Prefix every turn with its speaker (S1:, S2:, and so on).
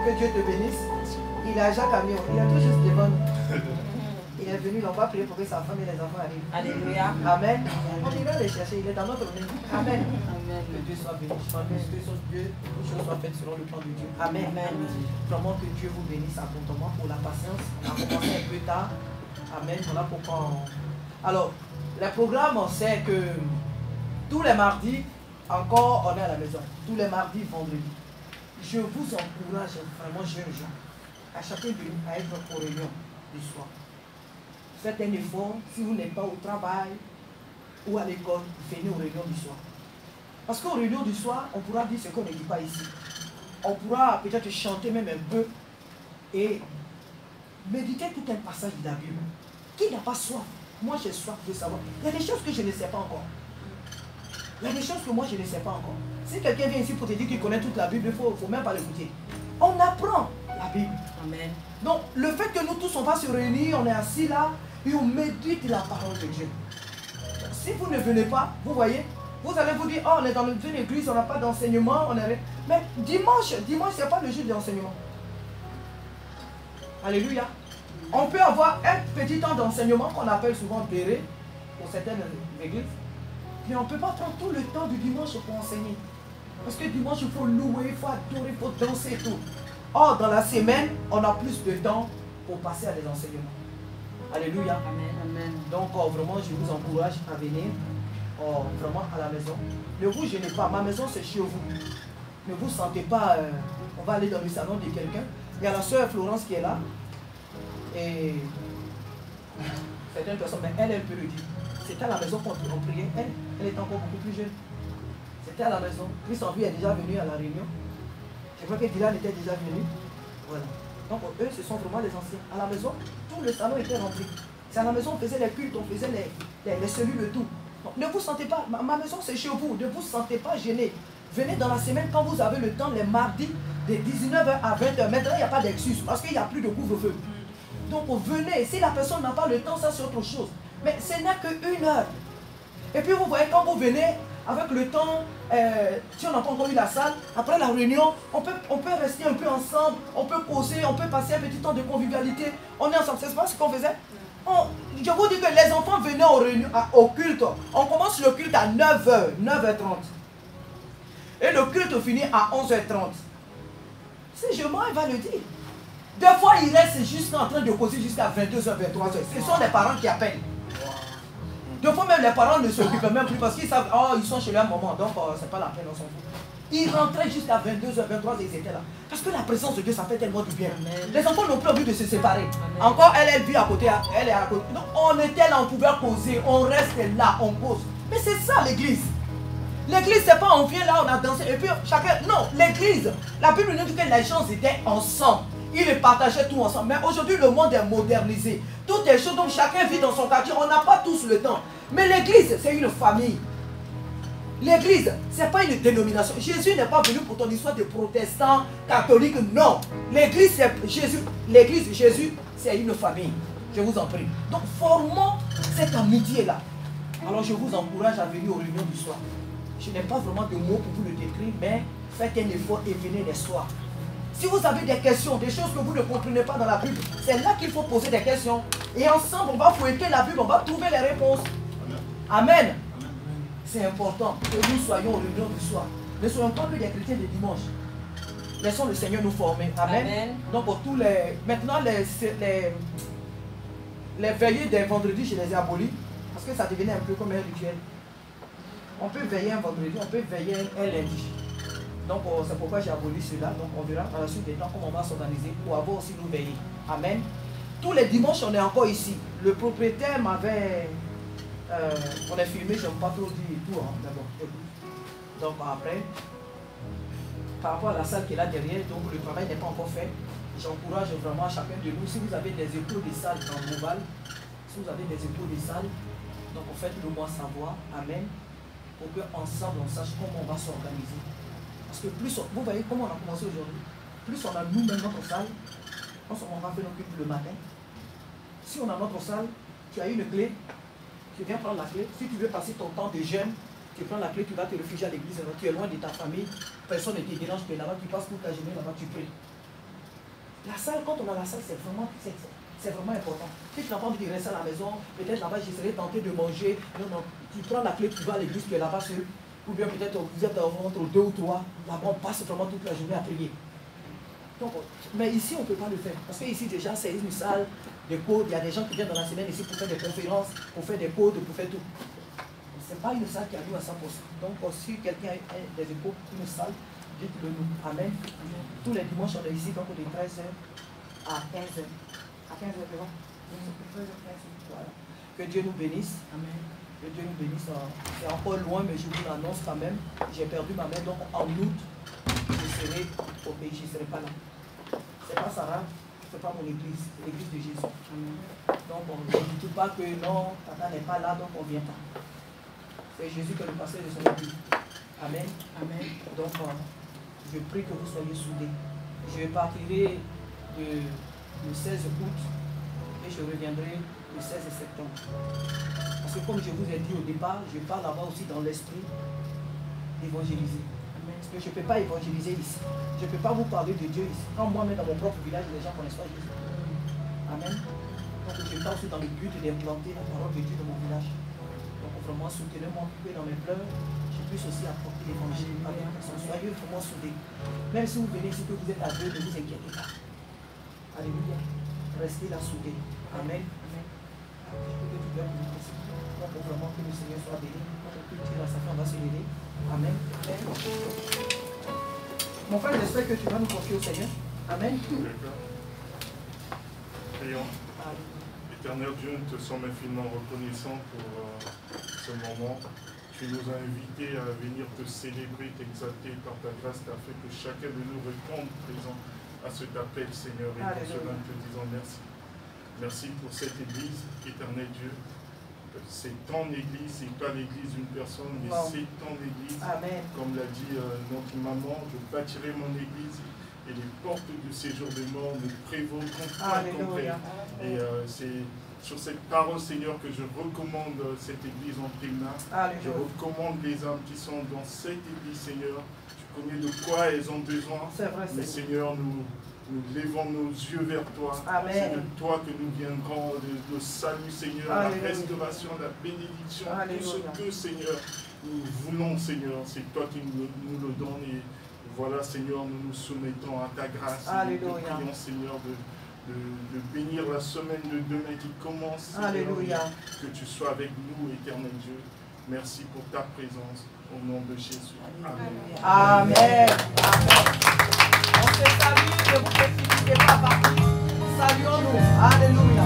S1: Que Dieu te bénisse. Il a Jacques Camion. Il est tout juste devant nous. Il est venu, on va prier pour que sa femme et les enfants arrivent.
S2: Alléluia.
S1: Amen. On ira les chercher, il est dans notre maison. Amen.
S2: Amen.
S1: Que Dieu soit béni. Que Dieu, les choses soient faites selon le plan de Dieu. Amen.
S2: Amen.
S1: Vraiment que Dieu vous bénisse abondamment pour la patience. On a commencé un peu tard. Amen. Voilà pourquoi Alors, le programme, c'est que tous les mardis, encore, on est à la maison. Tous les mardis, vendredis. Je vous encourage vraiment, jeunes gens, à chacun de nous à être aux réunions du soir. Faites un effort. Si vous n'êtes pas au travail ou à l'école, venez aux réunions du soir. Parce qu'aux réunions du soir, on pourra dire ce qu'on ne dit pas ici. On pourra peut-être chanter même un peu et méditer tout un passage de la Bible. Qui n'a pas soif? Moi j'ai soif de savoir. Il y a des choses que je ne sais pas encore. Il y a des choses que moi je ne sais pas encore. Si quelqu'un vient ici pour te dire qu'il connaît toute la Bible, il ne faut même pas l'écouter. On apprend la Bible.
S2: Amen.
S1: Donc le fait que nous tous on va se réunir, on est assis là et on médite la parole de Dieu. Si vous ne venez pas, vous voyez, vous allez vous dire, oh on est dans une église, on n'a pas d'enseignement, on est... Mais dimanche, ce n'est pas le jour d'enseignement. Alléluia. On peut avoir un petit temps d'enseignement qu'on appelle souvent béré pour certaines églises. Mais on ne peut pas prendre tout le temps du dimanche pour enseigner. Parce que dimanche, il faut louer, il faut adorer, il faut danser et tout. Or, dans la semaine, on a plus de temps pour passer à des enseignements. Alléluia.
S2: Amen. Amen.
S1: Donc, vraiment, je vous encourage à venir vraiment à la maison. Ne vous gênez pas. Ma maison, c'est chez vous. Ne vous sentez pas... on va aller dans le salon de quelqu'un. Il y a la soeur Florence qui est là. Et certaines personnes, mais elle peut le dire. C'était à la maison qu'on priait. Elle est encore beaucoup plus jeune. C'était à la maison. Christ en vie est déjà venu à la réunion. Je crois que Dylan était déjà venu. Voilà. Donc eux, ce sont vraiment les anciens. À la maison, tout le salon était rempli. C'est à la maison, on faisait les cultes, on faisait les cellules et tout. Donc, ne vous sentez pas, ma maison c'est chez vous, ne vous sentez pas gêné. Venez dans la semaine quand vous avez le temps, les mardis, de 19h à 20h. Maintenant, il n'y a pas d'excuse parce qu'il n'y a plus de couvre-feu. Donc venez, si la personne n'a pas le temps, ça c'est autre chose. Mais ce n'est qu'une heure. Et puis vous voyez, quand vous venez, avec le temps, si on n'a pas encore eu la salle, après la réunion, on peut rester un peu ensemble, on peut causer, on peut passer un petit temps de convivialité. On est ensemble, c'est pas ce qu'on faisait. Je vous dis que les enfants venaient au culte. On commence le culte à 9h, 9h30. Et le culte finit à 11h30. Si je mens, il va le dire. Des fois, ils restent jusqu'en train de causer jusqu'à 22h, 23h. Ce sont les parents qui appellent. Des fois, même les parents ne s'occupent même plus parce qu'ils savent, oh, ils sont chez leur maman, donc c'est pas la peine, on s'en fout. Ils rentraient jusqu'à 22h, 23h, ils étaient là. Parce que la présence de Dieu, ça fait tellement du bien. Amen. Les enfants n'ont plus envie de se séparer. Amen. Encore, elle vit à côté, elle est à côté. Donc, on était là, on pouvait causer, on reste là, on cause. Mais c'est ça l'église. L'église, c'est pas on vient là, on a dansé, et puis chacun. Non, l'église, la Bible nous dit que les gens étaient ensemble. Ils partageaient tout ensemble. Mais aujourd'hui, le monde est modernisé. Toutes les choses, donc chacun vit dans son quartier. On n'a pas tous le temps. Mais l'église, c'est une famille. L'église, ce n'est pas une dénomination. Jésus n'est pas venu pour ton histoire de protestants, catholiques. Non. L'église, c'est Jésus. L'église, Jésus, c'est une famille. Je vous en prie. Donc, formons cette amitié-là. Alors, je vous encourage à venir aux réunions du soir. Je n'ai pas vraiment de mots pour vous le décrire, mais faites un effort et venez les soirs. Si vous avez des questions, des choses que vous ne comprenez pas dans la Bible, c'est là qu'il faut poser des questions. Et ensemble, on va fouetter la Bible, on va trouver les réponses. Amen. C'est important que nous soyons aux réunions du soir. Ne soyons pas que des chrétiens de dimanche. Laissons le Seigneur nous former. Amen. Amen. Donc pour tous les... Maintenant, les veillées des vendredis, je les ai abolis. Parce que ça devenait un peu comme un rituel. On peut veiller un vendredi, on peut veiller un lundi. Donc c'est pourquoi j'ai aboli cela. Donc on verra à la suite des temps comment on va s'organiser pour avoir aussi nous veiller. Amen. Tous les dimanches, on est encore ici. Le propriétaire m'avait... on est filmé, je n'aime pas trop dire tout. Hein, d'abord. Donc après, par rapport à la salle qui est là derrière, donc le travail n'est pas encore fait. J'encourage vraiment chacun de nous, si vous avez des échos de salle dans Global, si vous avez des échos de salle, donc faites-le moi savoir. Amen. Pour qu'ensemble on sache comment on va s'organiser. Parce que plus vous voyez comment on a commencé aujourd'hui, plus on a nous-mêmes notre salle, on va faire nos cultes le matin. Si on a notre salle, tu as une clé, tu viens prendre la clé. Si tu veux passer ton temps de jeûne, tu prends la clé, tu vas te réfugier à l'église, tu es loin de ta famille, personne ne te dérange, tu es là-bas, tu passes pour ta journée là-bas, tu pries. La salle, quand on a la salle, c'est vraiment important. Si tu n'as pas envie de rester à la maison, peut-être là-bas, je serais tenté de manger. Non, non, tu prends la clé, tu vas à l'église, tu es là-bas seul. Ou bien peut-être vous êtes entre 2 ou 3. Là-bas, on passe vraiment toute la journée à prier. Donc, mais ici, on ne peut pas le faire. Parce que ici, déjà, c'est une salle de code. Il y a des gens qui viennent dans la semaine ici pour faire des conférences, pour faire des codes, pour faire tout. Ce n'est pas une salle qui a nous à 100%. Donc, si quelqu'un a des échos, une salle, dites-le nous. Amen. Tous les dimanches, on est ici, donc de 13h à 15h. À 15h, c'est bon? 13h15. Voilà. Que Dieu nous bénisse. Amen. Que Dieu nous bénisse. C'est encore loin, mais je vous l'annonce quand même. J'ai perdu ma mère, donc en août, je serai au pays, je ne serai pas là. Ce n'est pas Sarah, ce n'est pas mon église, c'est l'église de Jésus. Amen. Donc, on ne dit tout pas que non, Tata n'est pas là, donc on ne vient pas. C'est Jésus qui est le pasteur de son église. Amen. Amen. Donc, je prie que vous soyez soudés. Je partirai le 16 août et je reviendrai le 16 septembre. Parce que comme je vous ai dit au départ, je pars là-bas aussi dans l'esprit d'évangéliser. Parce que je ne peux pas évangéliser ici. Je ne peux pas vous parler de Dieu ici. Quand moi-même dans mon propre village, les gens ne connaissent pas Jésus. Amen. Donc je pars aussi dans le but d'implanter la parole de Dieu dans mon village. Donc vraiment soutenez-moi que dans mes pleurs, je puisse aussi apporter l'évangile. Soyez vraiment soudés. Même si vous venez ici que vous êtes à deux, ne vous inquiétez pas. Alléluia. Restez là soudés. Amen. Amen. Je peux que tu pleures pour nous aussi. Donc vraiment que le Seigneur soit béni. Que tu la on va se lever. Amen. Mon frère, j'espère que tu vas nous confier au Seigneur. Amen.
S2: D'accord. Prions. Éternel Dieu, nous te sommes infiniment reconnaissants pour ce moment. Tu nous as invités à venir te célébrer, t'exalter par ta grâce, afin que chacun de nous réponde présent à cet appel, Seigneur. Et pour cela, nous te disons merci. Merci pour cette église, éternel Dieu. C'est ton église, c'est pas l'église d'une personne, mais c'est ton église. Amen. Comme l'a dit notre maman, je bâtirai mon église et les portes du séjour des morts ne prévaudront pas contre elle. Et c'est sur cette parole, Seigneur, que je recommande cette église en tes mains. Je recommande les âmes qui sont dans cette église, Seigneur. Tu connais de quoi elles ont besoin. C'est vrai, mais Seigneur, nous levons nos yeux vers toi. C'est de toi que nous viendrons, le salut, Seigneur, Alléluia. La restauration, la bénédiction, Alléluia. Tout ce que, Seigneur, nous voulons, Seigneur, c'est toi qui nous le donnes. Et voilà, Seigneur, nous nous soumettons à ta grâce. Nous prions, Seigneur, de bénir la semaine de demain qui commence. Alléluia. Que tu sois avec nous, éternel Dieu. Merci pour ta présence. Au nom de Jésus. Amen.
S1: Amen. Amen. On se salue, ne vous précipitez pas partout. Saluons-nous. Alléluia.